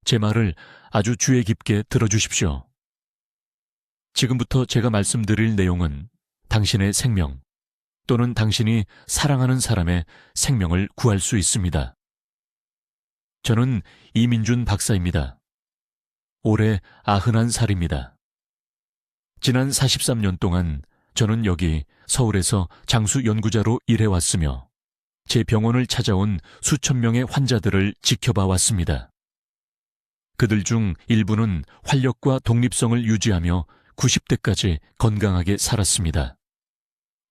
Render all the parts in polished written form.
제 말을 아주 주의 깊게 들어주십시오. 지금부터 제가 말씀드릴 내용은 당신의 생명 또는 당신이 사랑하는 사람의 생명을 구할 수 있습니다. 저는 이민준 박사입니다. 올해 91살입니다. 지난 43년 동안 저는 여기 서울에서 장수 연구자로 일해왔으며 제 병원을 찾아온 수천 명의 환자들을 지켜봐 왔습니다. 그들 중 일부는 활력과 독립성을 유지하며 90대까지 건강하게 살았습니다.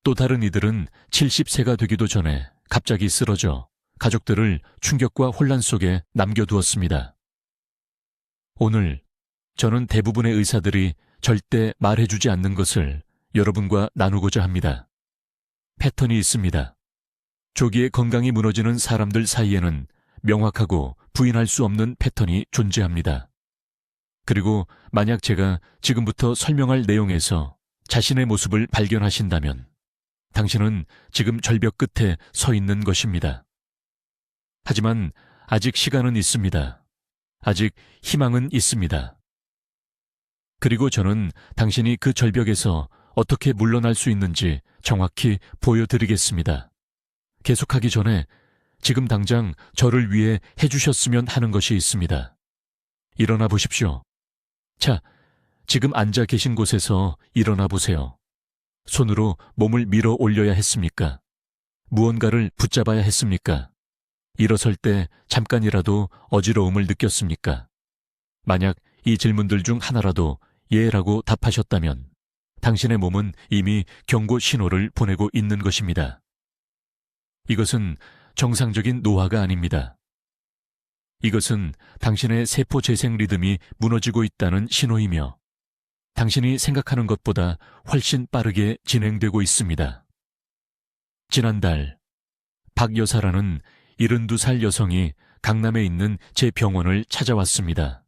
또 다른 이들은 70세가 되기도 전에 갑자기 쓰러져 가족들을 충격과 혼란 속에 남겨두었습니다. 오늘 저는 대부분의 의사들이 절대 말해주지 않는 것을 여러분과 나누고자 합니다. 패턴이 있습니다. 조기에 건강이 무너지는 사람들 사이에는 명확하고 부인할 수 없는 패턴이 존재합니다. 그리고 만약 제가 지금부터 설명할 내용에서 자신의 모습을 발견하신다면 당신은 지금 절벽 끝에 서 있는 것입니다. 하지만 아직 시간은 있습니다. 아직 희망은 있습니다. 그리고 저는 당신이 그 절벽에서 어떻게 물러날 수 있는지 정확히 보여드리겠습니다. 계속하기 전에 지금 당장 저를 위해 해주셨으면 하는 것이 있습니다. 일어나 보십시오. 자, 지금 앉아 계신 곳에서 일어나 보세요. 손으로 몸을 밀어 올려야 했습니까? 무언가를 붙잡아야 했습니까? 일어설 때 잠깐이라도 어지러움을 느꼈습니까? 만약 이 질문들 중 하나라도 예라고 답하셨다면 당신의 몸은 이미 경고 신호를 보내고 있는 것입니다. 이것은 정상적인 노화가 아닙니다. 이것은 당신의 세포 재생 리듬이 무너지고 있다는 신호이며 당신이 생각하는 것보다 훨씬 빠르게 진행되고 있습니다. 지난달 박 여사라는 72살 여성이 강남에 있는 제 병원을 찾아왔습니다.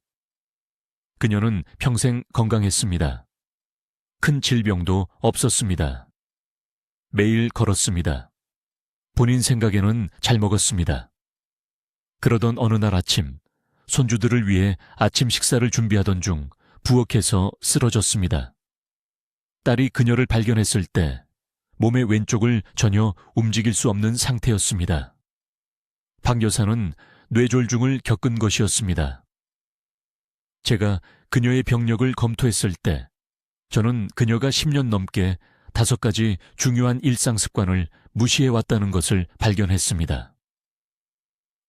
그녀는 평생 건강했습니다. 큰 질병도 없었습니다. 매일 걸었습니다. 본인 생각에는 잘 먹었습니다. 그러던 어느 날 아침, 손주들을 위해 아침 식사를 준비하던 중 부엌에서 쓰러졌습니다. 딸이 그녀를 발견했을 때 몸의 왼쪽을 전혀 움직일 수 없는 상태였습니다. 박 여사는 뇌졸중을 겪은 것이었습니다. 제가 그녀의 병력을 검토했을 때 저는 그녀가 10년 넘게 5가지 중요한 일상 습관을 무시해왔다는 것을 발견했습니다.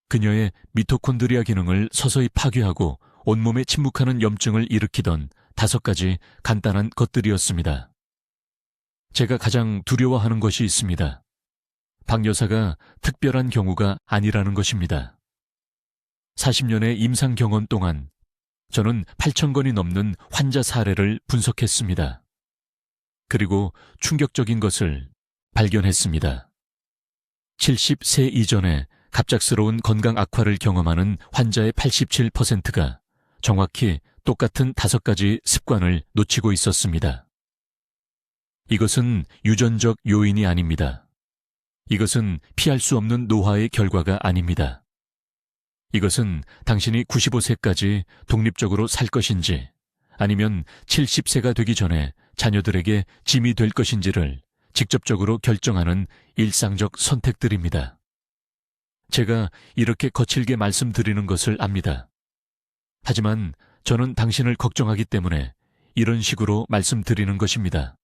그녀의 미토콘드리아 기능을 서서히 파괴하고 온몸에 침묵하는 염증을 일으키던 5가지 간단한 것들이었습니다. 제가 가장 두려워하는 것이 있습니다. 박 여사가 특별한 경우가 아니라는 것입니다. 40년의 임상 경험 동안 저는 8,000건이 넘는 환자 사례를 분석했습니다. 그리고 충격적인 것을 발견했습니다. 70세 이전에 갑작스러운 건강 악화를 경험하는 환자의 87%가 정확히 똑같은 5가지 습관을 놓치고 있었습니다. 이것은 유전적 요인이 아닙니다. 이것은 피할 수 없는 노화의 결과가 아닙니다. 이것은 당신이 95세까지 독립적으로 살 것인지 아니면 70세가 되기 전에 자녀들에게 짐이 될 것인지를 직접적으로 결정하는 일상적 선택들입니다. 제가 이렇게 거칠게 말씀드리는 것을 압니다. 하지만 저는 당신을 걱정하기 때문에 이런 식으로 말씀드리는 것입니다.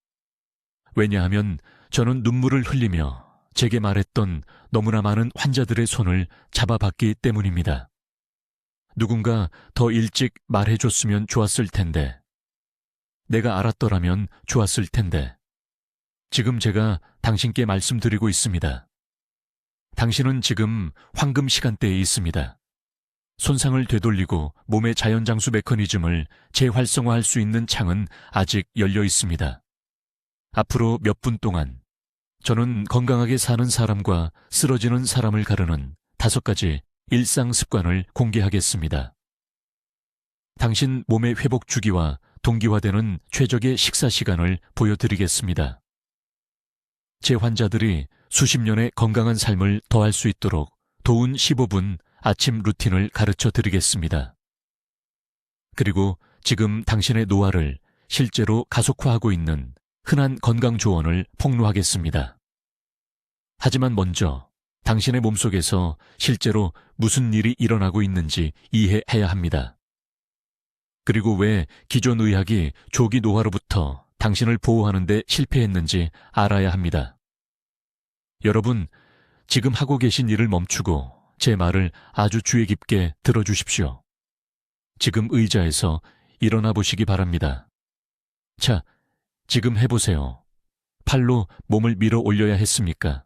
왜냐하면 저는 눈물을 흘리며 제게 말했던 너무나 많은 환자들의 손을 잡아봤기 때문입니다. 누군가 더 일찍 말해줬으면 좋았을 텐데, 내가 알았더라면 좋았을 텐데, 지금 제가 당신께 말씀드리고 있습니다. 당신은 지금 황금 시간대에 있습니다. 손상을 되돌리고 몸의 자연장수 메커니즘을 재활성화할 수 있는 창은 아직 열려 있습니다. 앞으로 몇 분 동안 저는 건강하게 사는 사람과 쓰러지는 사람을 가르는 5가지 일상 습관을 공개하겠습니다. 당신 몸의 회복 주기와 동기화되는 최적의 식사 시간을 보여드리겠습니다. 제 환자들이 수십 년의 건강한 삶을 더할 수 있도록 도운 15분 아침 루틴을 가르쳐 드리겠습니다. 그리고 지금 당신의 노화를 실제로 가속화하고 있는 흔한 건강 조언을 폭로하겠습니다. 하지만 먼저 당신의 몸속에서 실제로 무슨 일이 일어나고 있는지 이해해야 합니다. 그리고 왜 기존 의학이 조기 노화로부터 당신을 보호하는 데 실패했는지 알아야 합니다. 여러분, 지금 하고 계신 일을 멈추고 제 말을 아주 주의 깊게 들어주십시오. 지금 의자에서 일어나 보시기 바랍니다. 자, 지금 해보세요. 팔로 몸을 밀어 올려야 했습니까?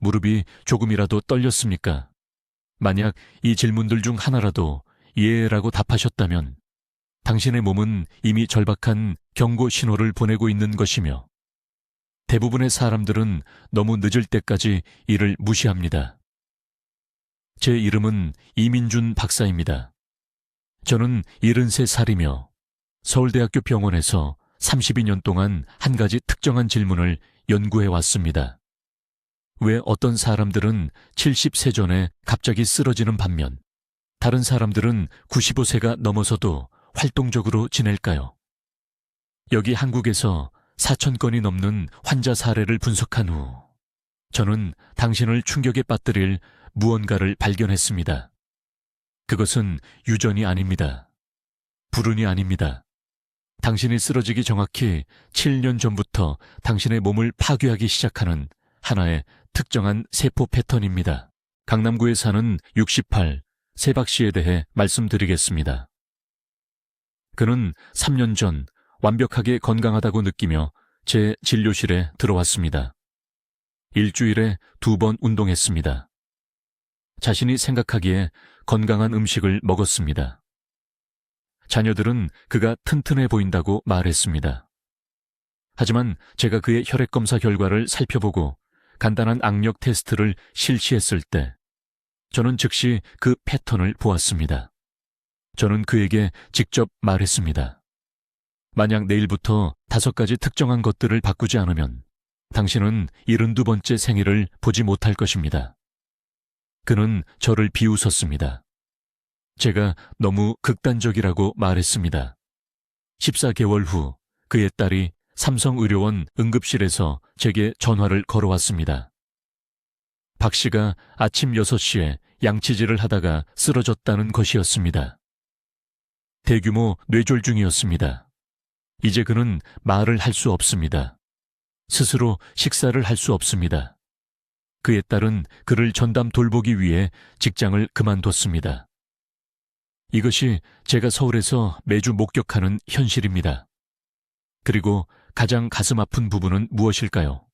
무릎이 조금이라도 떨렸습니까? 만약 이 질문들 중 하나라도 예라고 답하셨다면 당신의 몸은 이미 절박한 경고 신호를 보내고 있는 것이며 대부분의 사람들은 너무 늦을 때까지 이를 무시합니다. 제 이름은 이민준 박사입니다. 저는 73살이며 서울대학교 병원에서 32년 동안 한 가지 특정한 질문을 연구해 왔습니다. 왜 어떤 사람들은 70세 전에 갑자기 쓰러지는 반면 다른 사람들은 95세가 넘어서도 활동적으로 지낼까요? 여기 한국에서 4,000건이 넘는 환자 사례를 분석한 후 저는 당신을 충격에 빠뜨릴 무언가를 발견했습니다. 그것은 유전이 아닙니다. 불운이 아닙니다. 당신이 쓰러지기 정확히 7년 전부터 당신의 몸을 파괴하기 시작하는 하나의 특정한 세포 패턴입니다. 강남구에 사는 68 세박 씨에 대해 말씀드리겠습니다. 그는 3년 전 완벽하게 건강하다고 느끼며 제 진료실에 들어왔습니다. 일주일에 2번 운동했습니다. 자신이 생각하기에 건강한 음식을 먹었습니다. 자녀들은 그가 튼튼해 보인다고 말했습니다. 하지만 제가 그의 혈액 검사 결과를 살펴보고 간단한 악력 테스트를 실시했을 때 저는 즉시 그 패턴을 보았습니다. 저는 그에게 직접 말했습니다. 만약 내일부터 5가지 특정한 것들을 바꾸지 않으면 당신은 72번째 생일을 보지 못할 것입니다. 그는 저를 비웃었습니다. 제가 너무 극단적이라고 말했습니다. 14개월 후 그의 딸이 삼성의료원 응급실에서 제게 전화를 걸어왔습니다. 박 씨가 아침 6시에 양치질을 하다가 쓰러졌다는 것이었습니다. 대규모 뇌졸중이었습니다. 이제 그는 말을 할 수 없습니다. 스스로 식사를 할 수 없습니다. 그의 딸은 그를 전담 돌보기 위해 직장을 그만뒀습니다. 이것이 제가 서울에서 매주 목격하는 현실입니다. 그리고 가장 가슴 아픈 부분은 무엇일까요?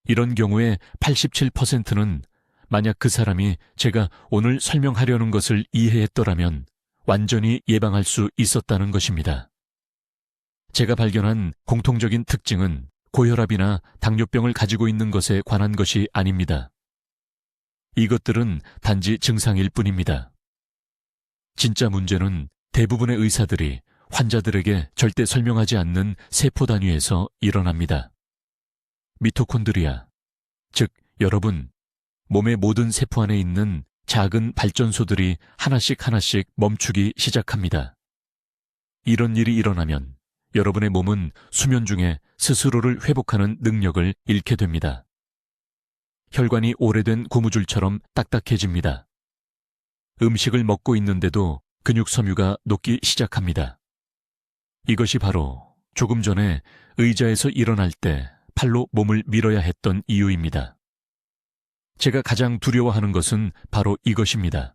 이런 경우에 87%는 만약 그 사람이 제가 오늘 설명하려는 것을 이해했더라면 완전히 예방할 수 있었다는 것입니다. 제가 발견한 공통적인 특징은 고혈압이나 당뇨병을 가지고 있는 것에 관한 것이 아닙니다. 이것들은 단지 증상일 뿐입니다. 진짜 문제는 대부분의 의사들이 환자들에게 절대 설명하지 않는 세포 단위에서 일어납니다. 미토콘드리아, 즉 여러분, 몸의 모든 세포 안에 있는 작은 발전소들이 하나씩 멈추기 시작합니다. 이런 일이 일어나면 여러분의 몸은 수면 중에 스스로를 회복하는 능력을 잃게 됩니다. 혈관이 오래된 고무줄처럼 딱딱해집니다. 음식을 먹고 있는데도 근육 섬유가 녹기 시작합니다. 이것이 바로 조금 전에 의자에서 일어날 때 팔로 몸을 밀어야 했던 이유입니다. 제가 가장 두려워하는 것은 바로 이것입니다.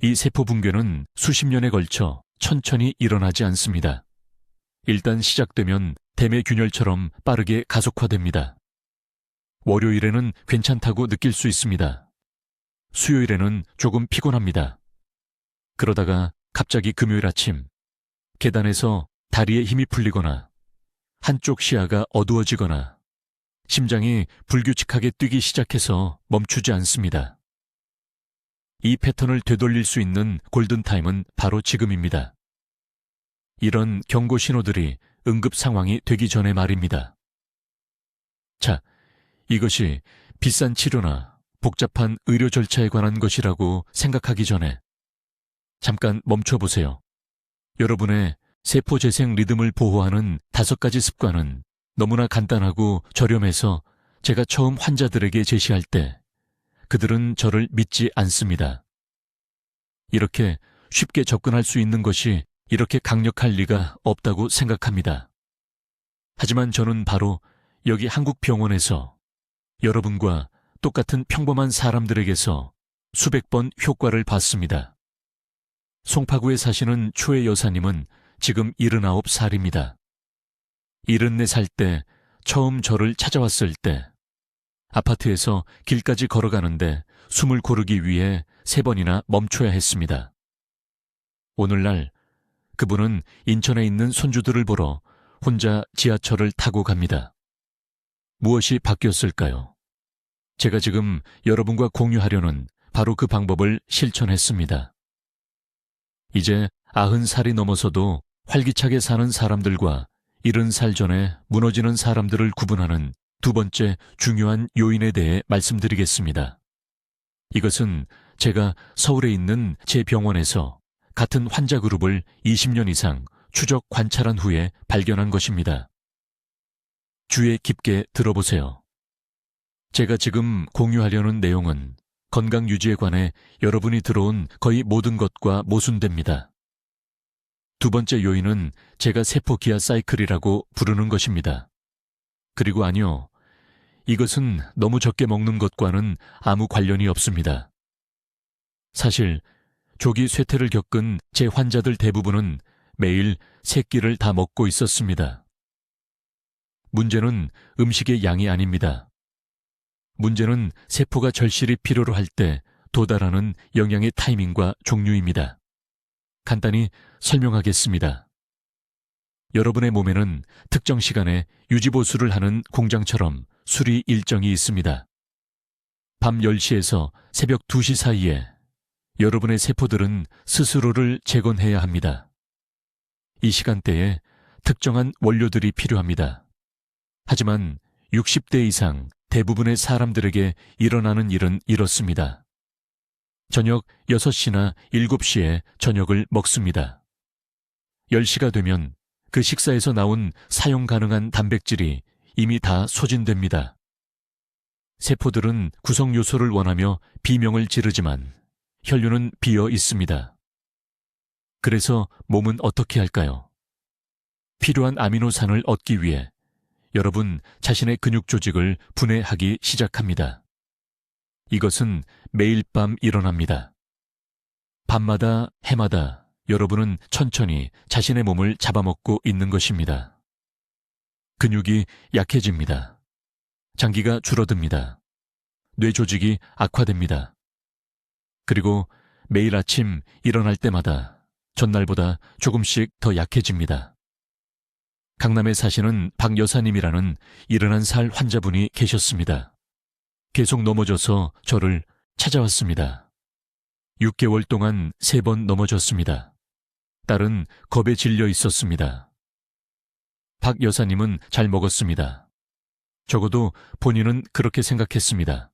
이 세포 붕괴는 수십 년에 걸쳐 천천히 일어나지 않습니다. 일단 시작되면 댐의 균열처럼 빠르게 가속화됩니다. 월요일에는 괜찮다고 느낄 수 있습니다. 수요일에는 조금 피곤합니다. 그러다가 갑자기 금요일 아침, 계단에서 다리에 힘이 풀리거나 한쪽 시야가 어두워지거나 심장이 불규칙하게 뛰기 시작해서 멈추지 않습니다. 이 패턴을 되돌릴 수 있는 골든타임은 바로 지금입니다. 이런 경고 신호들이 응급 상황이 되기 전에 말입니다. 자, 이것이 비싼 치료나 복잡한 의료 절차에 관한 것이라고 생각하기 전에 잠깐 멈춰보세요. 여러분의 세포 재생 리듬을 보호하는 5가지 습관은 너무나 간단하고 저렴해서 제가 처음 환자들에게 제시할 때 그들은 저를 믿지 않습니다. 이렇게 쉽게 접근할 수 있는 것이 이렇게 강력할 리가 없다고 생각합니다. 하지만 저는 바로 여기 한국 병원에서 여러분과 똑같은 평범한 사람들에게서 수백 번 효과를 봤습니다. 송파구에 사시는 초혜 여사님은 지금 79살입니다. 74살 때 처음 저를 찾아왔을 때 아파트에서 길까지 걸어가는데 숨을 고르기 위해 3번이나 멈춰야 했습니다. 오늘날 그분은 인천에 있는 손주들을 보러 혼자 지하철을 타고 갑니다. 무엇이 바뀌었을까요? 제가 지금 여러분과 공유하려는 바로 그 방법을 실천했습니다. 이제 90살이 넘어서도 활기차게 사는 사람들과 70살 전에 무너지는 사람들을 구분하는 2번째 중요한 요인에 대해 말씀드리겠습니다. 이것은 제가 서울에 있는 제 병원에서 같은 환자 그룹을 20년 이상 추적 관찰한 후에 발견한 것입니다. 주의 깊게 들어보세요. 제가 지금 공유하려는 내용은 건강 유지에 관해 여러분이 들어온 거의 모든 것과 모순됩니다. 2번째 요인은 제가 세포 기아 사이클이라고 부르는 것입니다. 그리고 아니요, 이것은 너무 적게 먹는 것과는 아무 관련이 없습니다. 사실 조기 쇠퇴를 겪은 제 환자들 대부분은 매일 3끼를 다 먹고 있었습니다. 문제는 음식의 양이 아닙니다. 문제는 세포가 절실히 필요로 할 때 도달하는 영양의 타이밍과 종류입니다. 간단히 설명하겠습니다. 여러분의 몸에는 특정 시간에 유지보수를 하는 공장처럼 수리 일정이 있습니다. 밤 10시에서 새벽 2시 사이에 여러분의 세포들은 스스로를 재건해야 합니다. 이 시간대에 특정한 원료들이 필요합니다. 하지만 60대 이상 대부분의 사람들에게 일어나는 일은 이렇습니다. 저녁 6시나 7시에 저녁을 먹습니다. 10시가 되면 그 식사에서 나온 사용 가능한 단백질이 이미 다 소진됩니다. 세포들은 구성 요소를 원하며 비명을 지르지만 혈류는 비어 있습니다. 그래서 몸은 어떻게 할까요? 필요한 아미노산을 얻기 위해 여러분 자신의 근육 조직을 분해하기 시작합니다. 이것은 매일 밤 일어납니다. 밤마다 해마다 여러분은 천천히 자신의 몸을 잡아먹고 있는 것입니다. 근육이 약해집니다. 장기가 줄어듭니다. 뇌 조직이 악화됩니다. 그리고 매일 아침 일어날 때마다 전날보다 조금씩 더 약해집니다. 강남에 사시는 박 여사님이라는 71살 환자분이 계셨습니다. 계속 넘어져서 저를 찾아왔습니다. 6개월 동안 3번 넘어졌습니다. 딸은 겁에 질려 있었습니다. 박 여사님은 잘 먹었습니다. 적어도 본인은 그렇게 생각했습니다.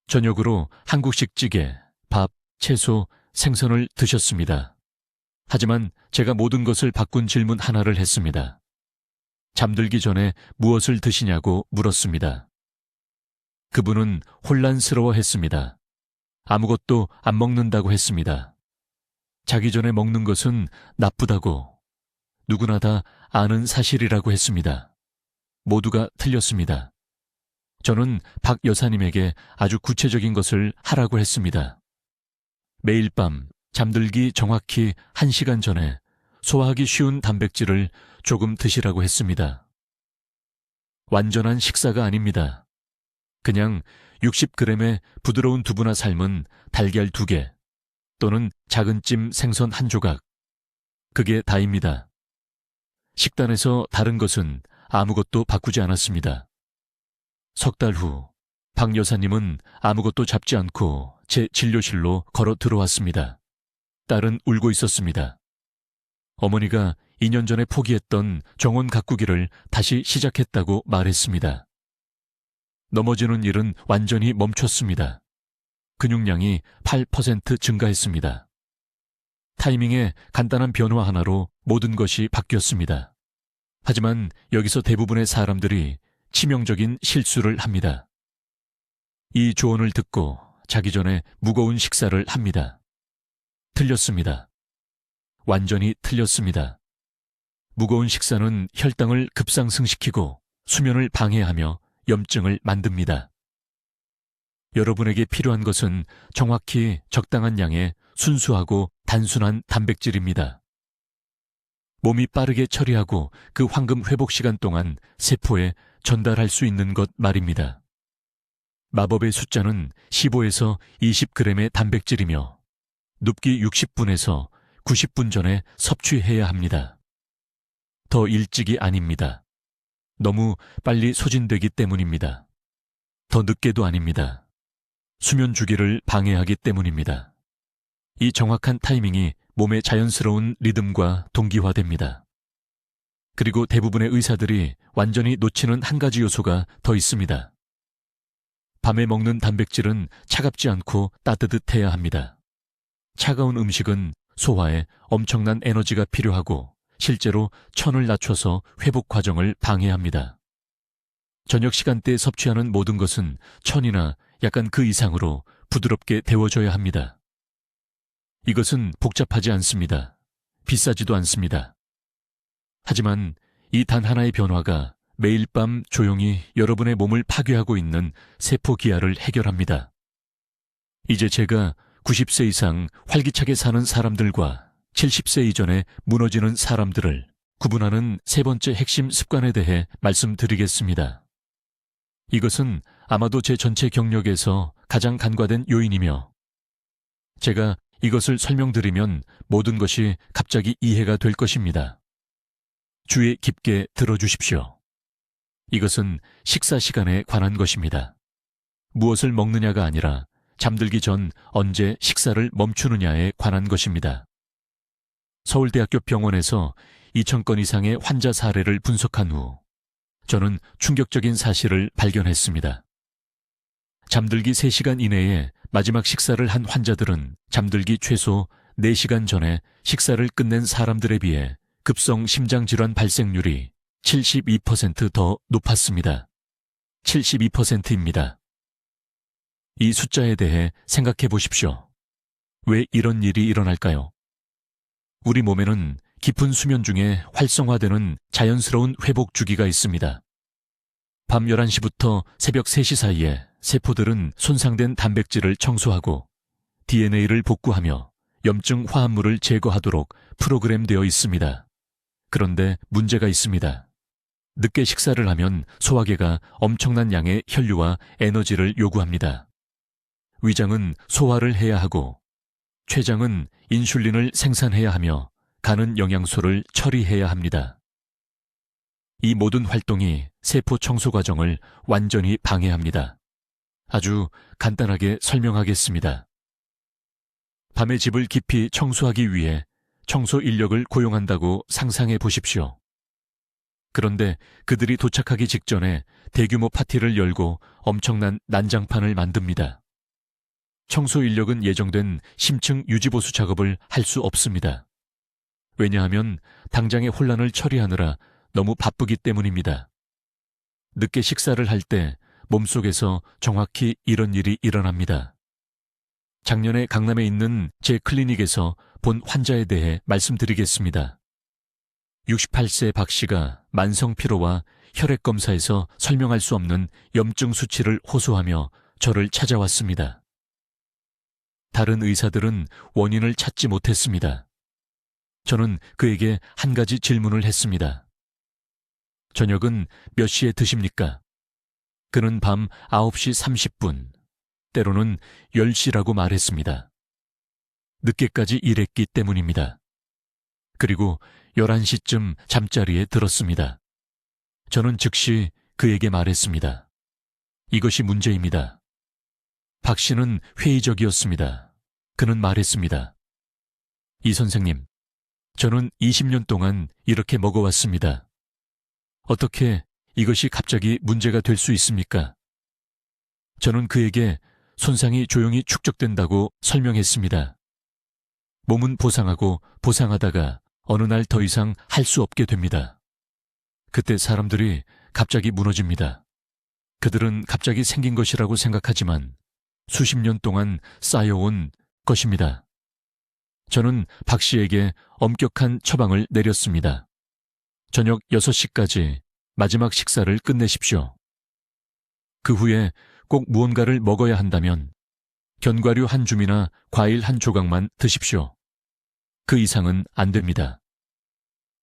저녁으로 한국식 찌개, 밥, 채소, 생선을 드셨습니다. 하지만 제가 모든 것을 바꾼 질문 하나를 했습니다. 잠들기 전에 무엇을 드시냐고 물었습니다. 그분은 혼란스러워했습니다. 아무것도 안 먹는다고 했습니다. 자기 전에 먹는 것은 나쁘다고, 누구나 다 아는 사실이라고 했습니다. 모두가 틀렸습니다. 저는 박 여사님에게 아주 구체적인 것을 하라고 했습니다. 매일 밤 잠들기 정확히 1시간 전에 소화하기 쉬운 단백질을 조금 드시라고 했습니다. 완전한 식사가 아닙니다. 그냥 60g의 부드러운 두부나 삶은 달걀 2개 또는 작은 찜 생선 1조각. 그게 다입니다. 식단에서 다른 것은 아무것도 바꾸지 않았습니다. 석 달 후, 박 여사님은 아무것도 잡지 않고 제 진료실로 걸어 들어왔습니다. 딸은 울고 있었습니다. 어머니가 2년 전에 포기했던 정원 가꾸기를 다시 시작했다고 말했습니다. 넘어지는 일은 완전히 멈췄습니다. 근육량이 8% 증가했습니다. 타이밍의 간단한 변화 하나로 모든 것이 바뀌었습니다. 하지만 여기서 대부분의 사람들이 치명적인 실수를 합니다. 이 조언을 듣고 자기 전에 무거운 식사를 합니다. 틀렸습니다. 완전히 틀렸습니다. 무거운 식사는 혈당을 급상승시키고 수면을 방해하며 염증을 만듭니다. 여러분에게 필요한 것은 정확히 적당한 양의 순수하고 단순한 단백질입니다. 몸이 빠르게 처리하고 그 황금 회복 시간 동안 세포에 전달할 수 있는 것 말입니다. 마법의 숫자는 15에서 20g의 단백질이며 눕기 60분에서 90분 전에 섭취해야 합니다. 더 일찍이 아닙니다. 너무 빨리 소진되기 때문입니다. 더 늦게도 아닙니다. 수면 주기를 방해하기 때문입니다. 이 정확한 타이밍이 몸의 자연스러운 리듬과 동기화됩니다. 그리고 대부분의 의사들이 완전히 놓치는 한 가지 요소가 더 있습니다. 밤에 먹는 단백질은 차갑지 않고 따뜻해야 합니다. 차가운 음식은 소화에 엄청난 에너지가 필요하고 실제로 천을 낮춰서 회복 과정을 방해합니다. 저녁 시간대에 섭취하는 모든 것은 천이나 약간 그 이상으로 부드럽게 데워져야 합니다. 이것은 복잡하지 않습니다. 비싸지도 않습니다. 하지만 이 단 하나의 변화가 매일 밤 조용히 여러분의 몸을 파괴하고 있는 세포 기아를 해결합니다. 이제 제가 90세 이상 활기차게 사는 사람들과 70세 이전에 무너지는 사람들을 구분하는 세 번째 핵심 습관에 대해 말씀드리겠습니다. 이것은 아마도 제 전체 경력에서 가장 간과된 요인이며 제가 이것을 설명드리면 모든 것이 갑자기 이해가 될 것입니다. 주의 깊게 들어주십시오. 이것은 식사 시간에 관한 것입니다. 무엇을 먹느냐가 아니라 잠들기 전 언제 식사를 멈추느냐에 관한 것입니다. 서울대학교 병원에서 2,000건 이상의 환자 사례를 분석한 후 저는 충격적인 사실을 발견했습니다. 잠들기 3시간 이내에 마지막 식사를 한 환자들은 잠들기 최소 4시간 전에 식사를 끝낸 사람들에 비해 급성 심장질환 발생률이 72% 높았습니다. 72%입니다. 이 숫자에 대해 생각해 보십시오. 왜 이런 일이 일어날까요? 우리 몸에는 깊은 수면 중에 활성화되는 자연스러운 회복 주기가 있습니다. 밤 11시부터 새벽 3시 사이에 세포들은 손상된 단백질을 청소하고 DNA를 복구하며 염증 화합물을 제거하도록 프로그램되어 있습니다. 그런데 문제가 있습니다. 늦게 식사를 하면 소화계가 엄청난 양의 혈류와 에너지를 요구합니다. 위장은 소화를 해야 하고 췌장은 인슐린을 생산해야 하며 간은 영양소를 처리해야 합니다. 이 모든 활동이 세포 청소 과정을 완전히 방해합니다. 아주 간단하게 설명하겠습니다. 밤의 집을 깊이 청소하기 위해 청소 인력을 고용한다고 상상해 보십시오. 그런데 그들이 도착하기 직전에 대규모 파티를 열고 엄청난 난장판을 만듭니다. 청소 인력은 예정된 심층 유지보수 작업을 할 수 없습니다. 왜냐하면 당장의 혼란을 처리하느라 너무 바쁘기 때문입니다. 늦게 식사를 할 때 몸속에서 정확히 이런 일이 일어납니다. 작년에 강남에 있는 제 클리닉에서 본 환자에 대해 말씀드리겠습니다. 68세 박 씨가 만성 피로와 혈액 검사에서 설명할 수 없는 염증 수치를 호소하며 저를 찾아왔습니다. 다른 의사들은 원인을 찾지 못했습니다. 저는 그에게 한 가지 질문을 했습니다. 저녁은 몇 시에 드십니까? 그는 밤 9시 30분, 때로는 10시라고 말했습니다. 늦게까지 일했기 때문입니다. 그리고 11시쯤 잠자리에 들었습니다. 저는 즉시 그에게 말했습니다. 이것이 문제입니다. 박 씨는 회의적이었습니다. 그는 말했습니다. 이 선생님, 저는 20년 동안 이렇게 먹어왔습니다. 어떻게 이것이 갑자기 문제가 될 수 있습니까? 저는 그에게 손상이 조용히 축적된다고 설명했습니다. 몸은 보상하고 보상하다가 어느 날 더 이상 할 수 없게 됩니다. 그때 사람들이 갑자기 무너집니다. 그들은 갑자기 생긴 것이라고 생각하지만 수십 년 동안 쌓여온 것입니다. 저는 박 씨에게 엄격한 처방을 내렸습니다. 저녁 6시까지 마지막 식사를 끝내십시오. 그 후에 꼭 무언가를 먹어야 한다면 견과류 한 줌이나 과일 한 조각만 드십시오. 그 이상은 안 됩니다.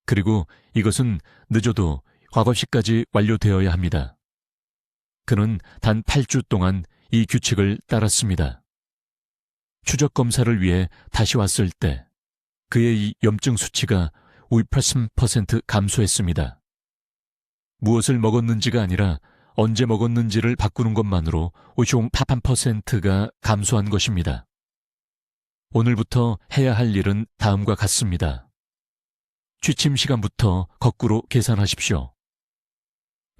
그리고 이것은 늦어도 과거시까지 완료되어야 합니다. 그는 단 8주 동안 이 규칙을 따랐습니다. 추적 검사를 위해 다시 왔을 때 그의 이 염증 수치가 5% 감소했습니다. 무엇을 먹었는지가 아니라 언제 먹었는지를 바꾸는 것만으로 58%가 감소한 것입니다. 오늘부터 해야 할 일은 다음과 같습니다. 취침 시간부터 거꾸로 계산하십시오.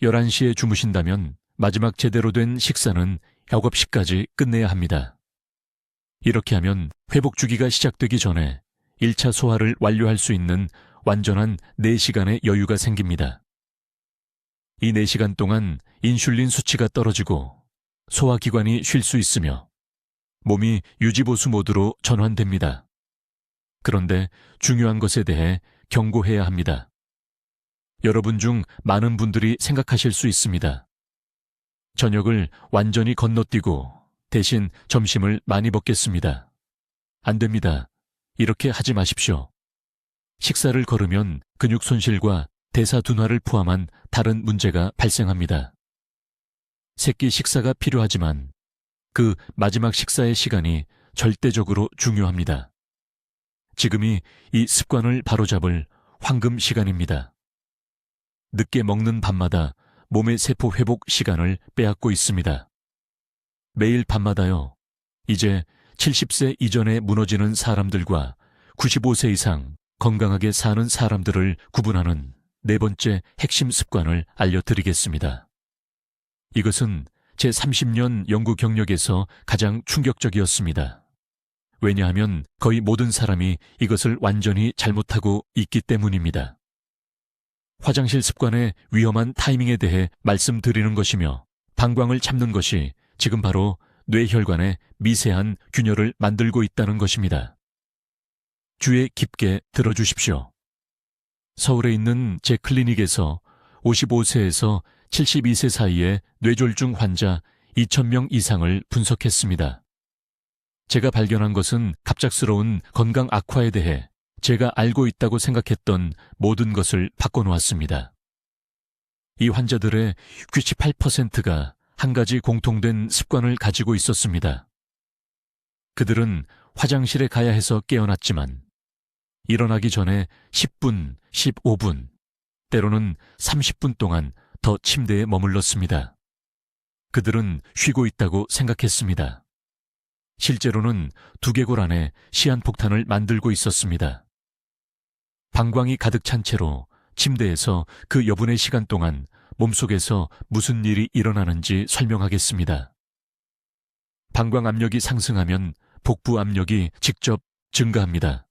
11시에 주무신다면 마지막 제대로 된 식사는 7시까지 끝내야 합니다. 이렇게 하면 회복 주기가 시작되기 전에 1차 소화를 완료할 수 있는 완전한 4시간의 여유가 생깁니다. 이 4시간 동안 인슐린 수치가 떨어지고 소화기관이 쉴 수 있으며 몸이 유지보수 모드로 전환됩니다. 그런데 중요한 것에 대해 경고해야 합니다. 여러분 중 많은 분들이 생각하실 수 있습니다. 저녁을 완전히 건너뛰고 대신 점심을 많이 먹겠습니다. 안 됩니다. 이렇게 하지 마십시오. 식사를 거르면 근육 손실과 대사 둔화를 포함한 다른 문제가 발생합니다. 새끼 식사가 필요하지만 그 마지막 식사의 시간이 절대적으로 중요합니다. 지금이 이 습관을 바로잡을 황금 시간입니다. 늦게 먹는 밤마다 몸의 세포 회복 시간을 빼앗고 있습니다. 매일 밤마다요. 이제 70세 이전에 무너지는 사람들과 95세 이상 건강하게 사는 사람들을 구분하는 4번째 핵심 습관을 알려드리겠습니다. 이것은 제 30년 연구 경력에서 가장 충격적이었습니다. 왜냐하면 거의 모든 사람이 이것을 완전히 잘못하고 있기 때문입니다. 화장실 습관의 위험한 타이밍에 대해 말씀드리는 것이며 방광을 참는 것이 지금 바로 뇌혈관에 미세한 균열을 만들고 있다는 것입니다. 귀에 깊게 들어주십시오. 서울에 있는 제 클리닉에서 55세에서 72세 사이의 뇌졸중 환자 2,000명 이상을 분석했습니다. 제가 발견한 것은 갑작스러운 건강 악화에 대해 제가 알고 있다고 생각했던 모든 것을 바꿔놓았습니다. 이 환자들의 98%가 한 가지 공통된 습관을 가지고 있었습니다. 그들은 화장실에 가야 해서 깨어났지만 일어나기 전에 10분, 15분, 때로는 30분 동안 더 침대에 머물렀습니다. 그들은 쉬고 있다고 생각했습니다. 실제로는 두개골 안에 시한폭탄을 만들고 있었습니다. 방광이 가득 찬 채로 침대에서 그 여분의 시간 동안 몸속에서 무슨 일이 일어나는지 설명하겠습니다. 방광 압력이 상승하면 복부 압력이 직접 증가합니다.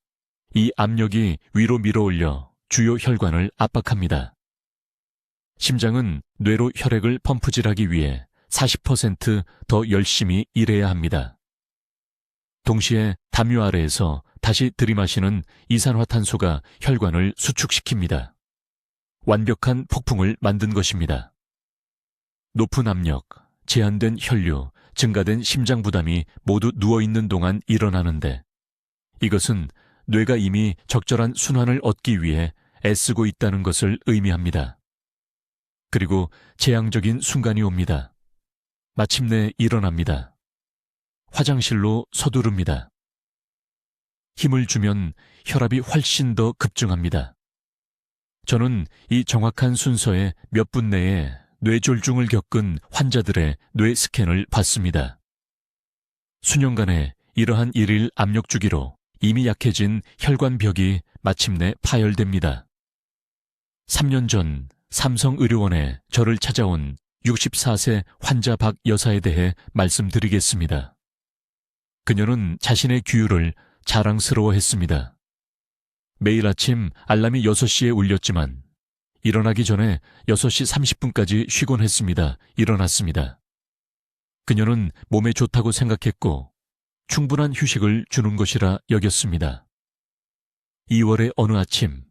이 압력이 위로 밀어올려 주요 혈관을 압박합니다. 심장은 뇌로 혈액을 펌프질하기 위해 40% 열심히 일해야 합니다. 동시에 담요 아래에서 다시 들이마시는 이산화탄소가 혈관을 수축시킵니다. 완벽한 폭풍을 만든 것입니다. 높은 압력, 제한된 혈류, 증가된 심장 부담이 모두 누워있는 동안 일어나는데 이것은 뇌가 이미 적절한 순환을 얻기 위해 애쓰고 있다는 것을 의미합니다. 그리고 재앙적인 순간이 옵니다. 마침내 일어납니다. 화장실로 서두릅니다. 힘을 주면 혈압이 훨씬 더 급증합니다. 저는 이 정확한 순서에 몇 분 내에 뇌졸중을 겪은 환자들의 뇌 스캔을 봤습니다. 수년간의 이러한 일일 압력 주기로 이미 약해진 혈관벽이 마침내 파열됩니다. 3년 전 삼성의료원에 저를 찾아온 64세 환자 박 여사에 대해 말씀드리겠습니다. 그녀는 자신의 규율을 자랑스러워했습니다. 매일 아침 알람이 6시에 울렸지만 일어나기 전에 6시 30분까지 쉬곤 했습니다. 일어났습니다. 그녀는 몸에 좋다고 생각했고 충분한 휴식을 주는 것이라 여겼습니다. 2월의 어느 아침,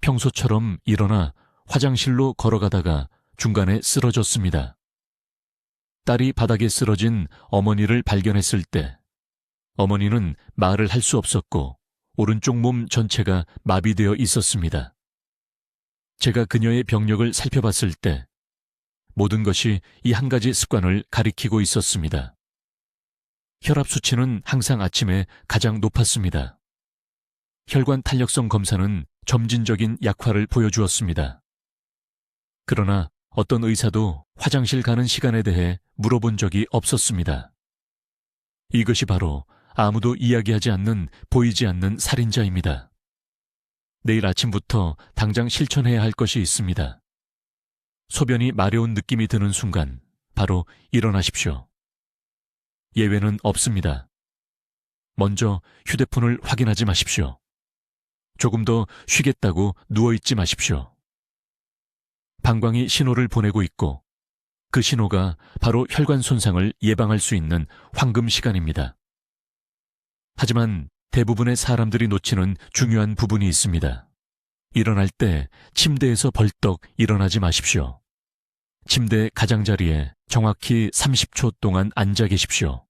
평소처럼 일어나 화장실로 걸어가다가 중간에 쓰러졌습니다. 딸이 바닥에 쓰러진 어머니를 발견했을 때 어머니는 말을 할 수 없었고 오른쪽 몸 전체가 마비되어 있었습니다. 제가 그녀의 병력을 살펴봤을 때 모든 것이 이 한 가지 습관을 가리키고 있었습니다. 혈압 수치는 항상 아침에 가장 높았습니다. 혈관 탄력성 검사는 점진적인 약화를 보여주었습니다. 그러나 어떤 의사도 화장실 가는 시간에 대해 물어본 적이 없었습니다. 이것이 바로 아무도 이야기하지 않는, 보이지 않는 살인자입니다. 내일 아침부터 당장 실천해야 할 것이 있습니다. 소변이 마려운 느낌이 드는 순간 바로 일어나십시오. 예외는 없습니다. 먼저 휴대폰을 확인하지 마십시오. 조금 더 쉬겠다고 누워있지 마십시오. 방광이 신호를 보내고 있고 그 신호가 바로 혈관 손상을 예방할 수 있는 황금 시간입니다. 하지만 대부분의 사람들이 놓치는 중요한 부분이 있습니다. 일어날 때 침대에서 벌떡 일어나지 마십시오. 침대 가장자리에 정확히 30초 동안 앉아 계십시오.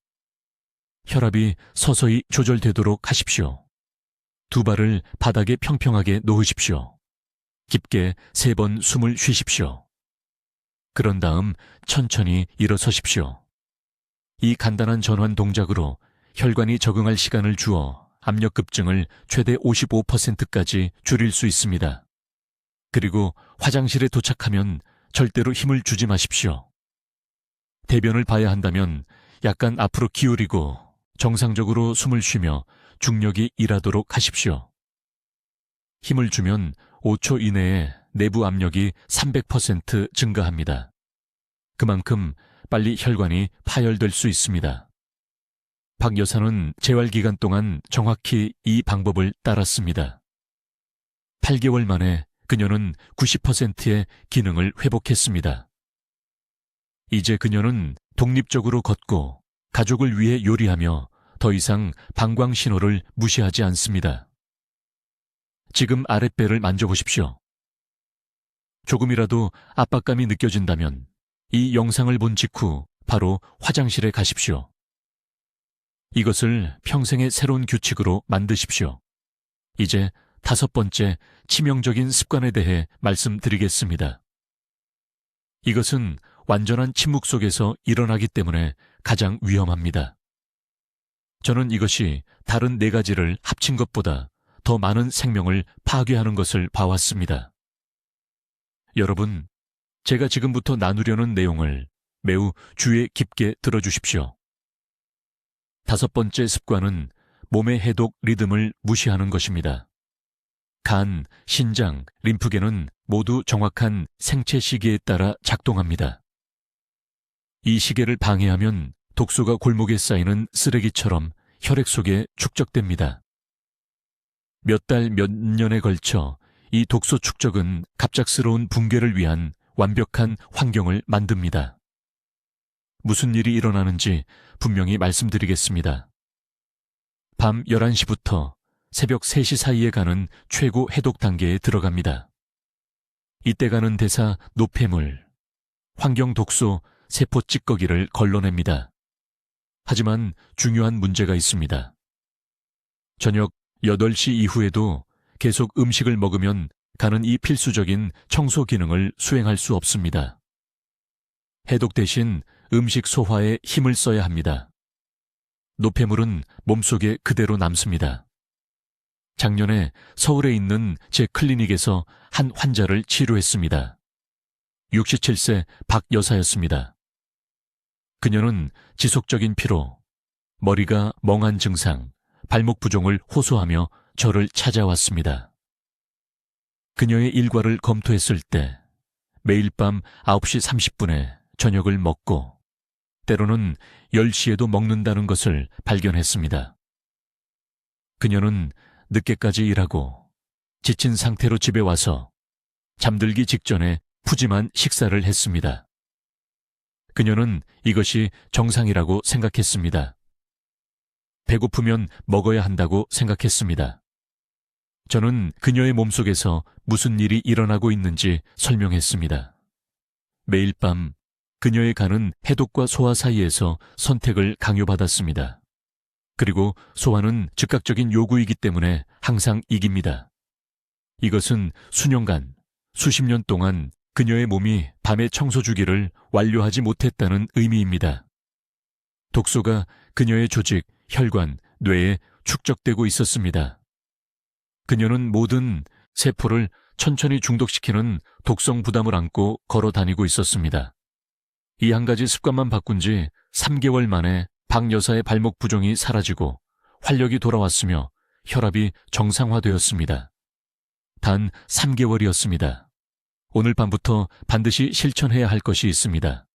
혈압이 서서히 조절되도록 하십시오. 두 발을 바닥에 평평하게 놓으십시오. 깊게 3번 숨을 쉬십시오. 그런 다음 천천히 일어서십시오. 이 간단한 전환 동작으로 혈관이 적응할 시간을 주어 압력 급증을 최대 55%까지 줄일 수 있습니다. 그리고 화장실에 도착하면 절대로 힘을 주지 마십시오. 대변을 봐야 한다면 약간 앞으로 기울이고 정상적으로 숨을 쉬며 중력이 일하도록 하십시오. 힘을 주면 5초 이내에 내부 압력이 300% 증가합니다. 그만큼 빨리 혈관이 파열될 수 있습니다. 박 여사는 재활 기간 동안 정확히 이 방법을 따랐습니다. 8개월 만에 그녀는 90%의 기능을 회복했습니다. 이제 그녀는 독립적으로 걷고 가족을 위해 요리하며 더 이상 방광 신호를 무시하지 않습니다. 지금 아랫배를 만져보십시오. 조금이라도 압박감이 느껴진다면 이 영상을 본 직후 바로 화장실에 가십시오. 이것을 평생의 새로운 규칙으로 만드십시오. 이제 5번째 치명적인 습관에 대해 말씀드리겠습니다. 이것은 완전한 침묵 속에서 일어나기 때문에 가장 위험합니다. 저는 이것이 다른 4가지를 합친 것보다 더 많은 생명을 파괴하는 것을 봐왔습니다. 여러분, 제가 지금부터 나누려는 내용을 매우 주의 깊게 들어주십시오. 5번째 습관은 몸의 해독 리듬을 무시하는 것입니다. 간, 신장, 림프계는 모두 정확한 생체 시계에 따라 작동합니다. 이 시계를 방해하면 독소가 골목에 쌓이는 쓰레기처럼 혈액 속에 축적됩니다. 몇 달, 몇 년에 걸쳐 이 독소 축적은 갑작스러운 붕괴를 위한 완벽한 환경을 만듭니다. 무슨 일이 일어나는지 분명히 말씀드리겠습니다. 밤 11시부터 새벽 3시 사이에 가는 최고 해독 단계에 들어갑니다. 이때 가는 대사 노폐물, 환경 독소, 세포 찌꺼기를 걸러냅니다. 하지만 중요한 문제가 있습니다. 저녁 8시 이후에도 계속 음식을 먹으면 간은 이 필수적인 청소 기능을 수행할 수 없습니다. 해독 대신 음식 소화에 힘을 써야 합니다. 노폐물은 몸속에 그대로 남습니다. 작년에 서울에 있는 제 클리닉에서 한 환자를 치료했습니다. 67세 박 여사였습니다. 그녀는 지속적인 피로, 머리가 멍한 증상, 발목 부종을 호소하며 저를 찾아왔습니다. 그녀의 일과를 검토했을 때 매일 밤 9시 30분에 저녁을 먹고 때로는 10시에도 먹는다는 것을 발견했습니다. 그녀는 늦게까지 일하고 지친 상태로 집에 와서 잠들기 직전에 푸짐한 식사를 했습니다. 그녀는 이것이 정상이라고 생각했습니다. 배고프면 먹어야 한다고 생각했습니다. 저는 그녀의 몸속에서 무슨 일이 일어나고 있는지 설명했습니다. 매일 밤 그녀의 간은 해독과 소화 사이에서 선택을 강요받았습니다. 그리고 소화는 즉각적인 요구이기 때문에 항상 이깁니다. 이것은 수년간, 수십 년 동안 그녀의 몸이 밤의 청소 주기를 완료하지 못했다는 의미입니다. 독소가 그녀의 조직, 혈관, 뇌에 축적되고 있었습니다. 그녀는 모든 세포를 천천히 중독시키는 독성 부담을 안고 걸어 다니고 있었습니다. 이 한 가지 습관만 바꾼 지 3개월 만에 박 여사의 발목 부종이 사라지고 활력이 돌아왔으며 혈압이 정상화되었습니다. 단 3개월이었습니다. 오늘 밤부터 반드시 실천해야 할 것이 있습니다.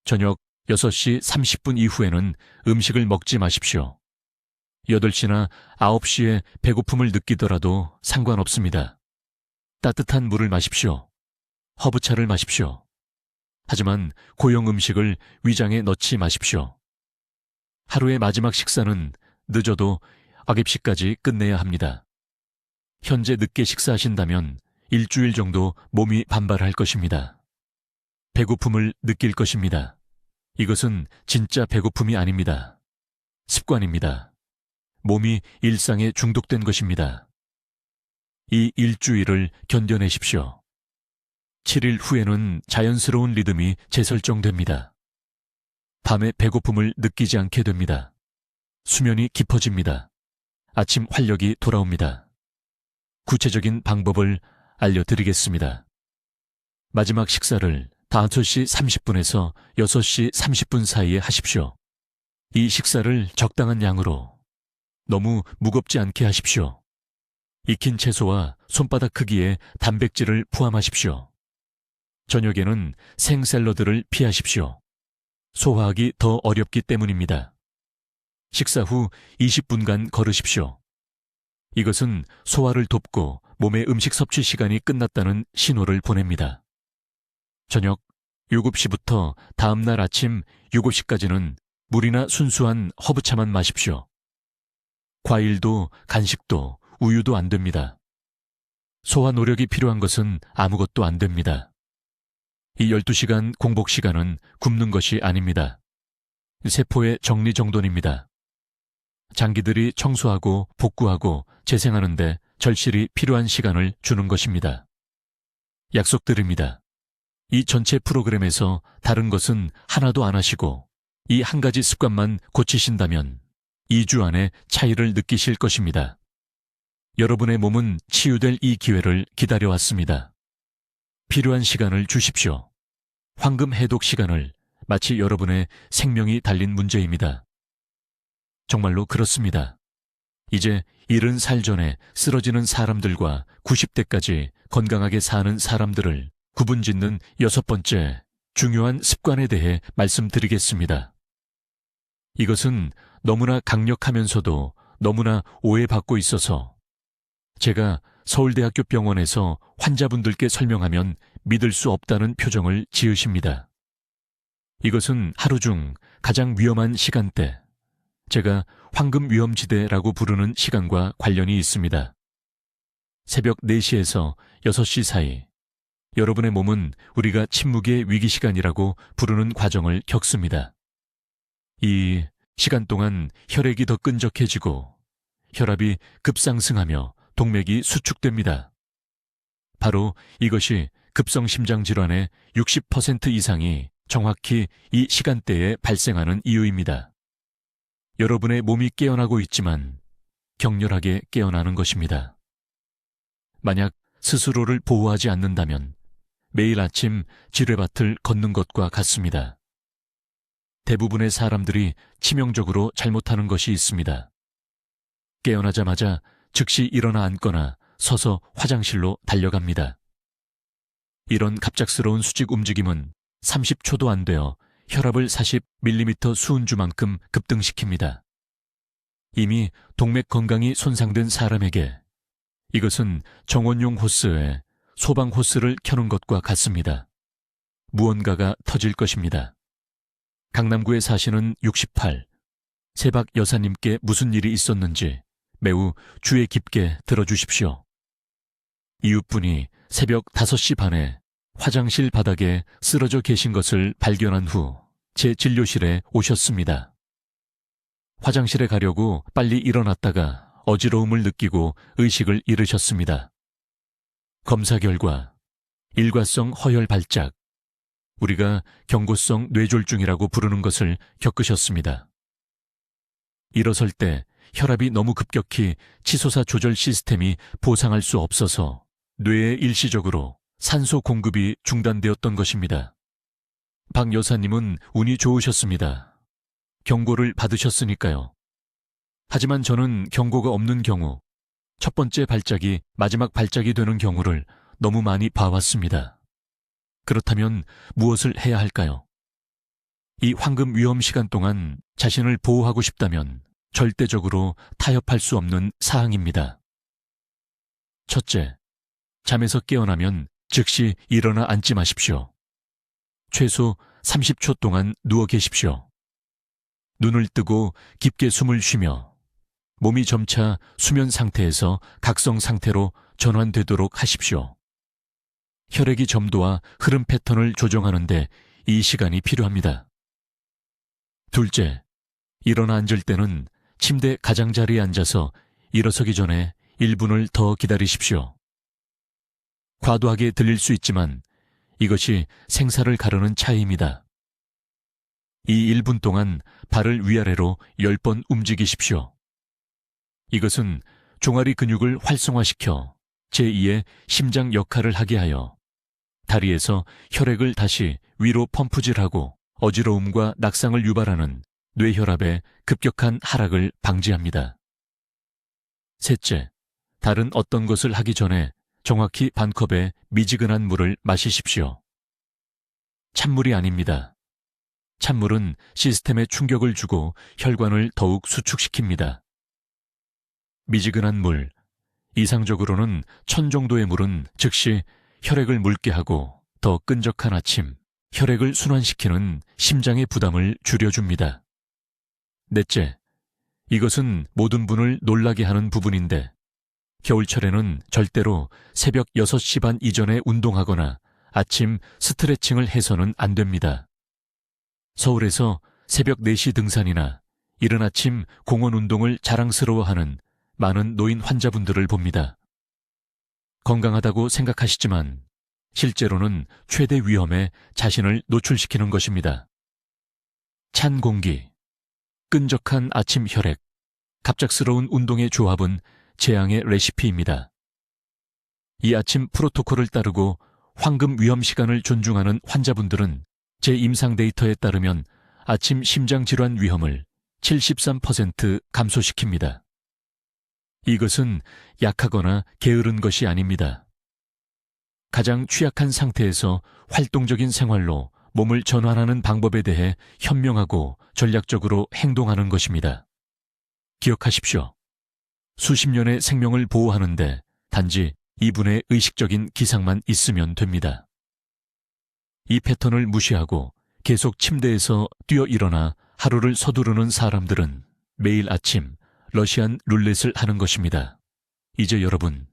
저녁 6시 30분 이후에는 음식을 먹지 마십시오. 8시나 9시에 배고픔을 느끼더라도 상관없습니다. 따뜻한 물을 마십시오. 허브차를 마십시오. 하지만 고용 음식을 위장에 넣지 마십시오. 하루의 마지막 식사는 늦어도 악입시까지 끝내야 합니다. 현재 늦게 식사하신다면 일주일 정도 몸이 반발할 것입니다. 배고픔을 느낄 것입니다. 이것은 진짜 배고픔이 아닙니다. 습관입니다. 몸이 일상에 중독된 것입니다. 이 일주일을 견뎌내십시오. 7일 후에는 자연스러운 리듬이 재설정됩니다. 밤에 배고픔을 느끼지 않게 됩니다. 수면이 깊어집니다. 아침 활력이 돌아옵니다. 구체적인 방법을 알려드리겠습니다. 마지막 식사를 5시 30분에서 6시 30분 사이에 하십시오. 이 식사를 적당한 양으로 너무 무겁지 않게 하십시오. 익힌 채소와 손바닥 크기의 단백질을 포함하십시오. 저녁에는 생샐러드를 피하십시오. 소화하기 더 어렵기 때문입니다. 식사 후 20분간 걸으십시오. 이것은 소화를 돕고 몸의 음식 섭취 시간이 끝났다는 신호를 보냅니다. 저녁 7시부터 다음날 아침 7시까지는 물이나 순수한 허브차만 마십시오. 과일도 간식도 우유도 안 됩니다. 소화 노력이 필요한 것은 아무것도 안 됩니다. 이 12시간 공복 시간은 굶는 것이 아닙니다. 세포의 정리정돈입니다. 장기들이 청소하고 복구하고 재생하는데 절실히 필요한 시간을 주는 것입니다. 약속드립니다. 이 전체 프로그램에서 다른 것은 하나도 안 하시고 이 한 가지 습관만 고치신다면 2주 안에 차이를 느끼실 것입니다. 여러분의 몸은 치유될 이 기회를 기다려왔습니다. 필요한 시간을 주십시오. 황금 해독 시간을 마치 여러분의 생명이 달린 문제입니다. 정말로 그렇습니다. 이제 70살 전에 쓰러지는 사람들과 90대까지 건강하게 사는 사람들을 구분짓는 6번째 중요한 습관에 대해 말씀드리겠습니다. 이것은 너무나 강력하면서도 너무나 오해받고 있어서 제가 서울대학교 병원에서 환자분들께 설명하면 믿을 수 없다는 표정을 지으십니다. 이것은 하루 중 가장 위험한 시간대, 제가 황금 위험지대라고 부르는 시간과 관련이 있습니다. 새벽 4시에서 6시 사이, 여러분의 몸은 우리가 침묵의 위기 시간이라고 부르는 과정을 겪습니다. 이 시간 동안 혈액이 더 끈적해지고 혈압이 급상승하며 동맥이 수축됩니다. 바로 이것이 급성심장질환의 60% 이상이 정확히 이 시간대에 발생하는 이유입니다. 여러분의 몸이 깨어나고 있지만 격렬하게 깨어나는 것입니다. 만약 스스로를 보호하지 않는다면 매일 아침 지뢰밭을 걷는 것과 같습니다. 대부분의 사람들이 치명적으로 잘못하는 것이 있습니다. 깨어나자마자 즉시 일어나 앉거나 서서 화장실로 달려갑니다. 이런 갑작스러운 수직 움직임은 30초도 안 되어 혈압을 40mm 수은주만큼 급등시킵니다. 이미 동맥 건강이 손상된 사람에게 이것은 정원용 호스에 소방 호스를 켜는 것과 같습니다. 무언가가 터질 것입니다. 강남구에 사시는 68, 세박 여사님께 무슨 일이 있었는지 매우 주의 깊게 들어주십시오. 이웃분이 새벽 5시 반에 화장실 바닥에 쓰러져 계신 것을 발견한 후 제 진료실에 오셨습니다. 화장실에 가려고 빨리 일어났다가 어지러움을 느끼고 의식을 잃으셨습니다. 검사 결과 일과성 허혈 발작, 우리가 경고성 뇌졸중이라고 부르는 것을 겪으셨습니다. 일어설 때 혈압이 너무 급격히 치솟아 조절 시스템이 보상할 수 없어서 뇌에 일시적으로 산소 공급이 중단되었던 것입니다. 박 여사님은 운이 좋으셨습니다. 경고를 받으셨으니까요. 하지만 저는 경고가 없는 경우, 첫 번째 발작이 마지막 발작이 되는 경우를 너무 많이 봐왔습니다. 그렇다면 무엇을 해야 할까요? 이 황금 위험 시간 동안 자신을 보호하고 싶다면 절대적으로 타협할 수 없는 사항입니다. 첫째, 잠에서 깨어나면 즉시 일어나 앉지 마십시오. 최소 30초 동안 누워 계십시오. 눈을 뜨고 깊게 숨을 쉬며 몸이 점차 수면 상태에서 각성 상태로 전환되도록 하십시오. 혈액의 점도와 흐름 패턴을 조정하는데 이 시간이 필요합니다. 둘째, 일어나 앉을 때는 침대 가장자리에 앉아서 일어서기 전에 1분을 더 기다리십시오. 과도하게 들릴 수 있지만 이것이 생사를 가르는 차이입니다. 이 1분 동안 발을 위아래로 10번 움직이십시오. 이것은 종아리 근육을 활성화시켜 제2의 심장 역할을 하게 하여 다리에서 혈액을 다시 위로 펌프질하고 어지러움과 낙상을 유발하는 뇌혈압의 급격한 하락을 방지합니다. 셋째, 다른 어떤 것을 하기 전에 정확히 반컵의 미지근한 물을 마시십시오. 찬물이 아닙니다. 찬물은 시스템에 충격을 주고 혈관을 더욱 수축시킵니다. 미지근한 물, 이상적으로는 1000 정도의 물은 즉시 혈액을 묽게 하고 더 끈적한 아침, 혈액을 순환시키는 심장의 부담을 줄여줍니다. 넷째, 이것은 모든 분을 놀라게 하는 부분인데 겨울철에는 절대로 새벽 6시 반 이전에 운동하거나 아침 스트레칭을 해서는 안 됩니다. 서울에서 새벽 4시 등산이나 이른 아침 공원 운동을 자랑스러워하는 많은 노인 환자분들을 봅니다. 건강하다고 생각하시지만 실제로는 최대 위험에 자신을 노출시키는 것입니다. 찬 공기, 끈적한 아침 혈액, 갑작스러운 운동의 조합은 재앙의 레시피입니다. 이 아침 프로토콜을 따르고 황금 위험 시간을 존중하는 환자분들은 제 임상 데이터에 따르면 아침 심장질환 위험을 73% 감소시킵니다. 이것은 약하거나 게으른 것이 아닙니다. 가장 취약한 상태에서 활동적인 생활로 몸을 전환하는 방법에 대해 현명하고 전략적으로 행동하는 것입니다. 기억하십시오. 수십 년의 생명을 보호하는데 단지 이분의 의식적인 기상만 있으면 됩니다. 이 패턴을 무시하고 계속 침대에서 뛰어 일어나 하루를 서두르는 사람들은 매일 아침 러시안 룰렛을 하는 것입니다. 이제 여러분,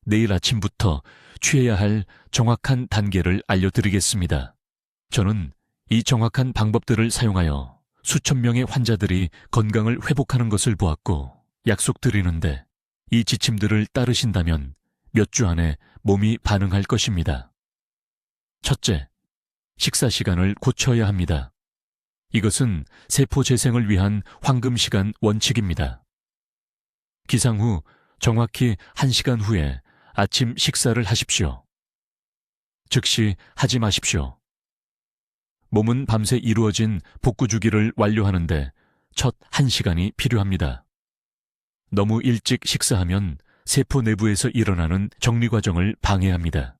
내일 아침부터 취해야 할 정확한 단계를 알려드리겠습니다. 저는 이 정확한 방법들을 사용하여 수천 명의 환자들이 건강을 회복하는 것을 보았고 약속드리는데 이 지침들을 따르신다면 몇 주 안에 몸이 반응할 것입니다. 첫째, 식사 시간을 고쳐야 합니다. 이것은 세포 재생을 위한 황금 시간 원칙입니다. 기상 후 정확히 1시간 후에 아침 식사를 하십시오. 즉시 하지 마십시오. 몸은 밤새 이루어진 복구 주기를 완료하는데 첫 1시간이 필요합니다. 너무 일찍 식사하면 세포 내부에서 일어나는 정리 과정을 방해합니다.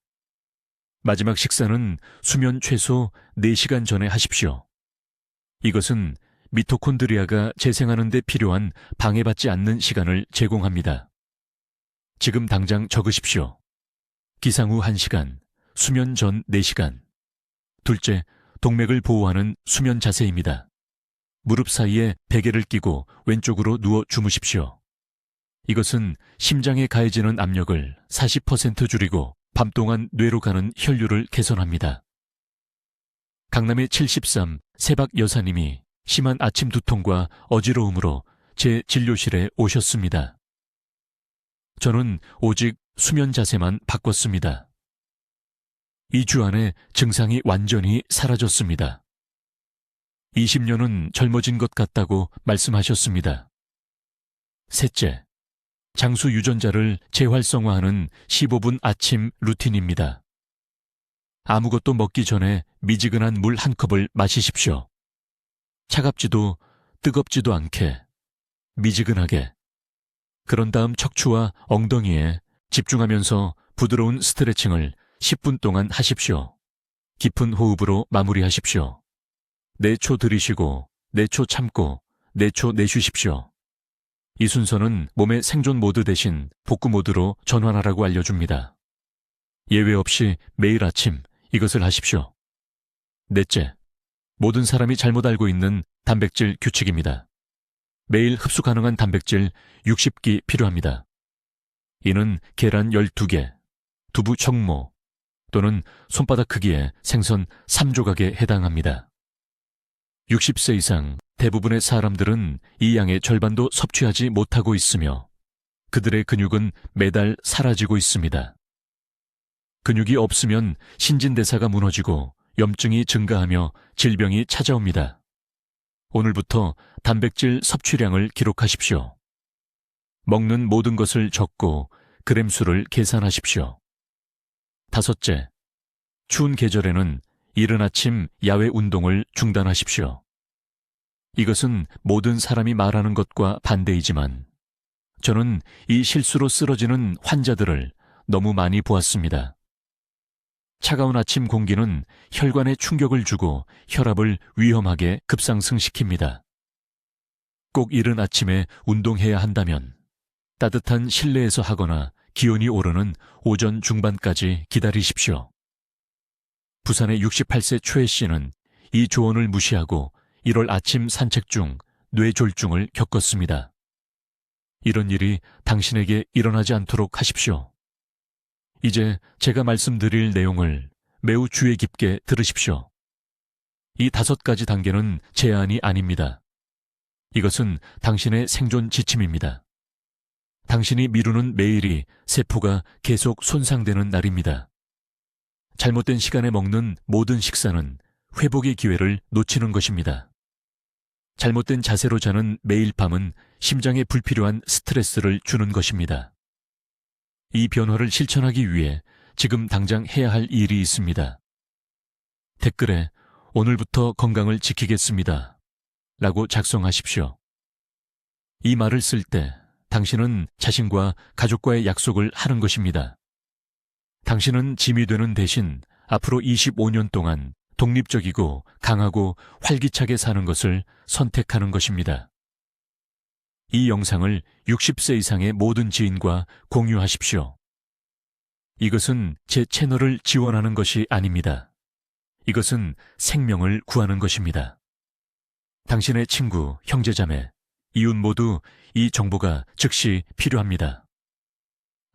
마지막 식사는 수면 최소 4시간 전에 하십시오. 이것은 미토콘드리아가 재생하는 데 필요한 방해받지 않는 시간을 제공합니다. 지금 당장 적으십시오. 기상 후 1시간, 수면 전 4시간. 둘째, 동맥을 보호하는 수면 자세입니다. 무릎 사이에 베개를 끼고 왼쪽으로 누워 주무십시오. 이것은 심장에 가해지는 압력을 40% 줄이고 밤 동안 뇌로 가는 혈류를 개선합니다. 강남의 73 세박 여사님이 심한 아침 두통과 어지러움으로 제 진료실에 오셨습니다. 저는 오직 수면 자세만 바꿨습니다. 2주 안에 증상이 완전히 사라졌습니다. 20년은 젊어진 것 같다고 말씀하셨습니다. 셋째, 장수 유전자를 재활성화하는 15분 아침 루틴입니다. 아무것도 먹기 전에 미지근한 물 한 컵을 마시십시오. 차갑지도 뜨겁지도 않게, 미지근하게. 그런 다음 척추와 엉덩이에 집중하면서 부드러운 스트레칭을 10분 동안 하십시오. 깊은 호흡으로 마무리하십시오. 4초 들이쉬고 4초 참고 4초 내쉬십시오. 이 순서는 몸의 생존 모드 대신 복구 모드로 전환하라고 알려줍니다. 예외 없이 매일 아침 이것을 하십시오. 넷째, 모든 사람이 잘못 알고 있는 단백질 규칙입니다. 매일 흡수 가능한 단백질 60끼 필요합니다. 이는 계란 12개, 두부 청모 또는 손바닥 크기의 생선 3조각에 해당합니다. 60세 이상 대부분의 사람들은 이 양의 절반도 섭취하지 못하고 있으며 그들의 근육은 매달 사라지고 있습니다. 근육이 없으면 신진대사가 무너지고 염증이 증가하며 질병이 찾아옵니다. 오늘부터 단백질 섭취량을 기록하십시오. 먹는 모든 것을 적고 그램 수를 계산하십시오. 다섯째, 추운 계절에는 이른 아침 야외 운동을 중단하십시오. 이것은 모든 사람이 말하는 것과 반대이지만 저는 이 실수로 쓰러지는 환자들을 너무 많이 보았습니다. 차가운 아침 공기는 혈관에 충격을 주고 혈압을 위험하게 급상승시킵니다. 꼭 이른 아침에 운동해야 한다면 따뜻한 실내에서 하거나 기온이 오르는 오전 중반까지 기다리십시오. 부산의 68세 최 씨는 이 조언을 무시하고 1월 아침 산책 중 뇌졸중을 겪었습니다. 이런 일이 당신에게 일어나지 않도록 하십시오. 이제 제가 말씀드릴 내용을 매우 주의 깊게 들으십시오. 이 5가지 단계는 제한이 아닙니다. 이것은 당신의 생존 지침입니다. 당신이 미루는 매일이 세포가 계속 손상되는 날입니다. 잘못된 시간에 먹는 모든 식사는 회복의 기회를 놓치는 것입니다. 잘못된 자세로 자는 매일 밤은 심장에 불필요한 스트레스를 주는 것입니다. 이 변화를 실천하기 위해 지금 당장 해야 할 일이 있습니다. 댓글에 오늘부터 건강을 지키겠습니다 라고 작성하십시오. 이 말을 쓸 때 당신은 자신과 가족과의 약속을 하는 것입니다. 당신은 짐이 되는 대신 앞으로 25년 동안 독립적이고 강하고 활기차게 사는 것을 선택하는 것입니다. 이 영상을 60세 이상의 모든 지인과 공유하십시오. 이것은 제 채널을 지원하는 것이 아닙니다. 이것은 생명을 구하는 것입니다. 당신의 친구, 형제자매, 이웃 모두 이 정보가 즉시 필요합니다.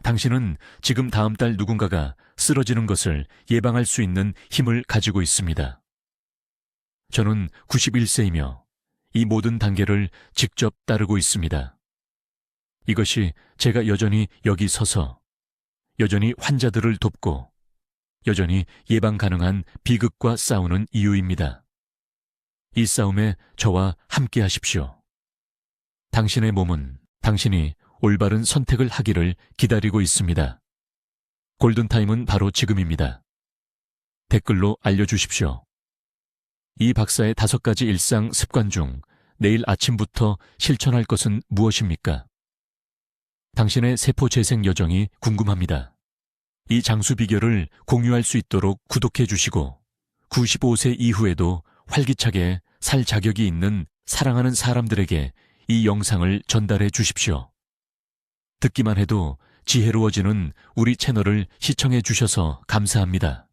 당신은 지금 다음 달 누군가가 쓰러지는 것을 예방할 수 있는 힘을 가지고 있습니다. 저는 91세이며 이 모든 단계를 직접 따르고 있습니다. 이것이 제가 여전히 여기 서서 여전히 환자들을 돕고 여전히 예방 가능한 비극과 싸우는 이유입니다. 이 싸움에 저와 함께 하십시오. 당신의 몸은 당신이 올바른 선택을 하기를 기다리고 있습니다. 골든타임은 바로 지금입니다. 댓글로 알려주십시오. 이 박사의 5가지 일상 습관 중 내일 아침부터 실천할 것은 무엇입니까? 당신의 세포 재생 여정이 궁금합니다. 이 장수 비결을 공유할 수 있도록 구독해 주시고 95세 이후에도 활기차게 살 자격이 있는 사랑하는 사람들에게 이 영상을 전달해 주십시오. 듣기만 해도 지혜로워지는 우리 채널을 시청해 주셔서 감사합니다.